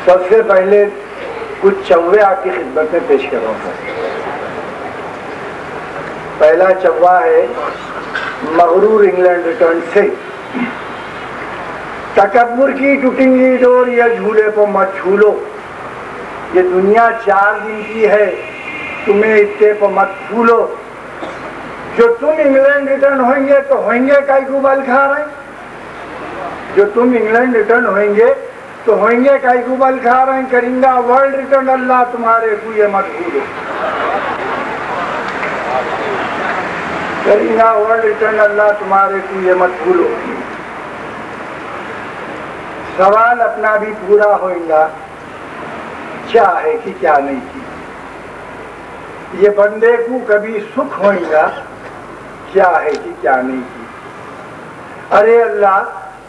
सबसे पहले कुछ चौवे आपकी खिदमत में पेश कर रहा हूँ। पहला चौवा है मगरूर इंग्लैंड रिटर्न से। तकब्बुर की टूटेंगी डोर या झूले को मत झूलो, ये दुनिया 4 दिन की है, तुम्हें इतने को मत भूलो। जो तुम इंग्लैंड रिटर्न होंगे तो होंगे काई को बल खा रहे, जो तुम इंग्लैंड रिटर्न होंगे तो होंगे काई को बल खा रहे। करेंगा वर्ल्ड रिटर्न अल्लाह तुम्हारे को ये मत भूलो, करेंगा वर्ल्ड रिटर्न अल्लाह तुम्हारे को ये मत भूलो। सवाल अपना भी पूरा होगा, क्या है कि क्या नहीं की। ये बंदे को कभी सुख होगा, क्या है कि क्या नहीं की। अरे अल्लाह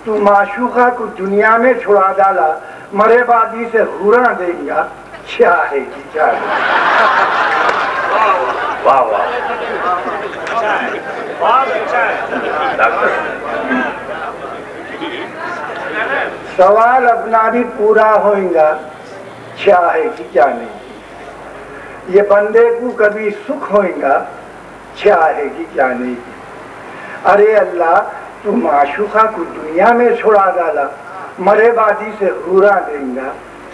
तू माशूका को दुनिया में छुड़ा डाला, मरेबादी से हुरा देगा, क्या है कि क्या नहीं। वाह वाह सवाल अपना भी पूरा होगा, क्या है कि क्या नहीं। ये बंदे को कभी सुख होगा, क्या है कि क्या नहीं। अरे अल्लाह तू माशूका को दुनिया में छोड़ा डाला, मरेबादी से हुरा देगा,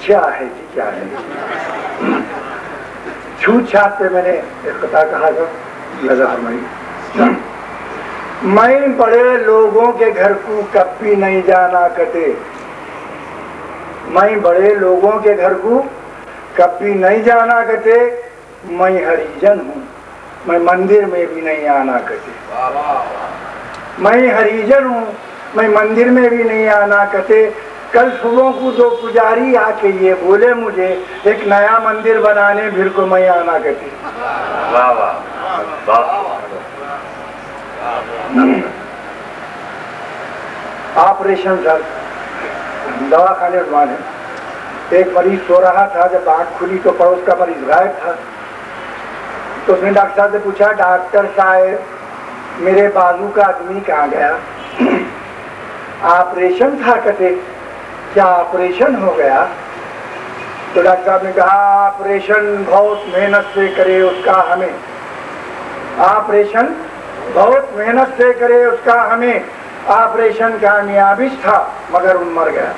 क्या है कि क्या नहीं। छूट छाट पे मैंने एक कथा कहा था, लगा हमारी। मैं बड़े लोगों के घर को कभी नहीं जाना कटे, मैं बड़े लोगों के घर को कभी नहीं जाना कटे। मैं हरिजन हूँ, मैं मंदिर में भी नहीं आना कटे। मैं हरिजन हूँ, मैं मंदिर में भी नहीं आना कटे। कल सुबह को 2 पुजारी आके ये बोले मुझे एक नया मंदिर बनाने, फिर को मैं आना कटे। वाह वाह ऑपरेशन सर दवा खाने में एक मरीज सो रहा था, जब आँख खुली तो पड़ोस का मरीज गायब था। तो उसने डॉक्टर साहब से पूछा, डॉक्टर साहब मेरे बाजू का आदमी कहाँ गया। ऑपरेशन था कटे, क्या ऑपरेशन हो गया। तो डॉक्टर साहब ने कहा ऑपरेशन बहुत मेहनत से करे उसका हमें, ऑपरेशन बहुत मेहनत से करे उसका हमें। ऑपरेशन कामयाबिश था मगर उन मर गया,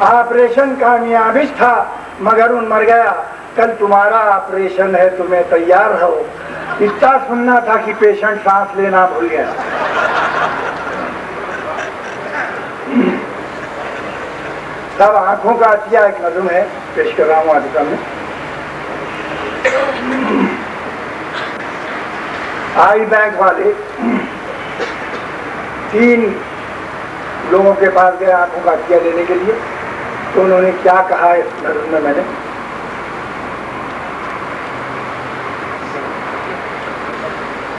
ऑपरेशन कामयाबिश था मगर उन मर गया। कल तुम्हारा ऑपरेशन है, तुम्हें तैयार रहो। इतना सुनना था कि पेशेंट सांस लेना भूल गया। तब आंखों का अतिया एक नज़म है, पेश कर रहा हूँ आज में। आई बैंक वाले 3 लोगों के पास गए आंखों का अतिया लेने के लिए। तो उन्होंने क्या कहा इस नज़म में, मैंने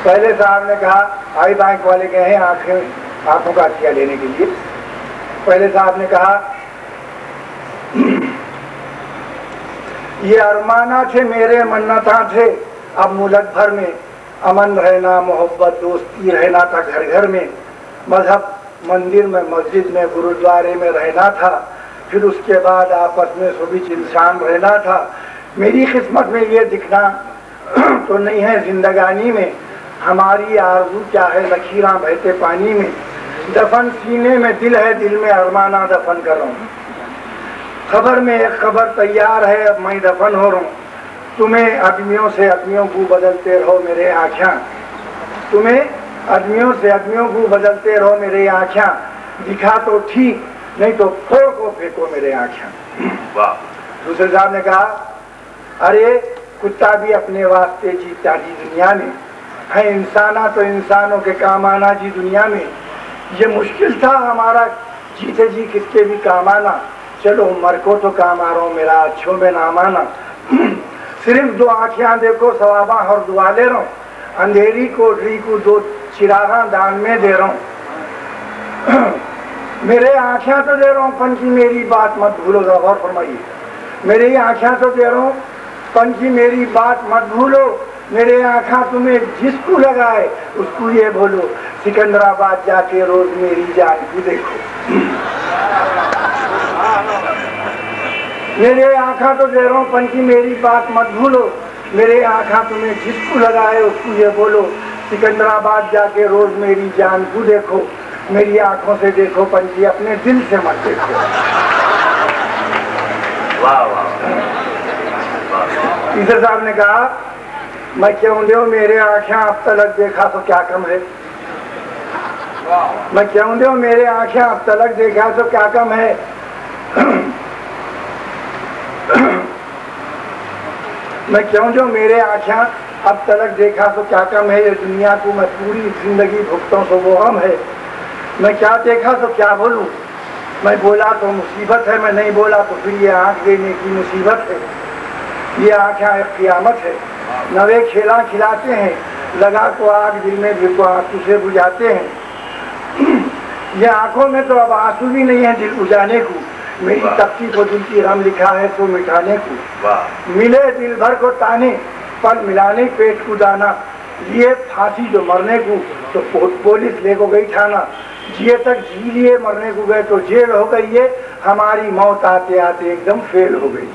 पहले साहब ने कहा आई बैंक वाले गए हैं आंखों का अतिया लेने के लिए। पहले साहब ने कहा ये अरमाना थे मेरे मन्नता थे, अब मुल्क भर में अमन रहना, मोहब्बत दोस्ती रहना था घर घर में। मजहब मंदिर में, मस्जिद में, गुरुद्वारे में रहना था। फिर उसके बाद आपस में सभी इंसान रहना था। मेरी किस्मत में ये दिखना तो नहीं है जिंदगानी में। हमारी आरज़ू क्या है लकीरां बहते पानी में। दफन सीने में दिल है, दिल में अरमाना दफन कर रहा हूँ। खबर में एक खबर तैयार है, अब मैं दफन हो रहा हूँ। तुम्हें आदमियों से आदमियों को बदलते रहो मेरे आँखें, तुम्हें आदमियों से आदमियों को बदलते रहो मेरे आँखें। दिखा तो ठीक, नहीं तो फोड़ को फेंको मेरे आँखें। दूसरे साहब ने कहा अरे कुत्ता भी अपने वास्ते जीता जी दुनिया में है, इंसाना तो इंसानों के काम आना जी दुनिया में। ये मुश्किल था हमारा जीते जी किसके भी काम आना। चलो मर को तो काम आ रहा हूँ, मेरा अच्छों में नाम आना। सिर्फ 2 आँखें देखो सवाबा और दुआ ले रहा हूँ। अंधेरी कोठरी को 2 चिरागा दान में दे रहा हूँ। मेरे आँखें तो दे रहा हूँ, पन की मेरी बात मत भूलो। गौर फरमाइए, मेरी आँखें तो दे रहा हूँ, पन की मेरी बात मत भूलो। मेरे आँखा तुम्हें जिसको लगाए उसको ये बोलो, सिकंदराबाद जाके रोज मेरी जान को देखो। मेरे आँखा तो जहरोंपन की मेरी बात मत भूलो, मेरे आँखा तुम्हें जिसको लगाए उसको ये बोलो, सिकंदराबाद जाके रोज मेरी जान को देखो, मेरी आंखों से देखो पंछी, अपने दिल से मत देखो। वाह वाह। टीचर साहब ने कहा, मैं क्यों दो मेरे आँखें अब तलक देखा तो क्या कम है, मैं क्यों दो मेरे आँखें अब तलक देखा तो क्या कम है। मैं क्यों जो मेरे आँखें अब तलक देखा तो क्या कम है, ये दुनिया को मैं पूरी जिंदगी भुगतूं तो वो हम है। मैं क्या देखा तो क्या बोलूं, मैं बोला तो मुसीबत है, मैं नहीं बोला तो फिर ये आँख देने की मुसीबत है। ये आँखें एक क़ियामत है, नवे खेला खिलाते हैं, लगा को आग दिल में भी को आंसू से बुझाते हैं। ये आँखों में तो अब आंसू भी नहीं है दिल बुझाने को, मेरी तख्ती को दिल की रम लिखा है तो मिटाने को। मिले दिल भर को ताने पर मिलाने पेट को दाना, लिए फांसी जो मरने को तो पुलिस ले को गई थाना, जिए तक जी लिए मरने को गए तो जेल हो गई, ये हमारी मौत आते आते एकदम फेल हो गई।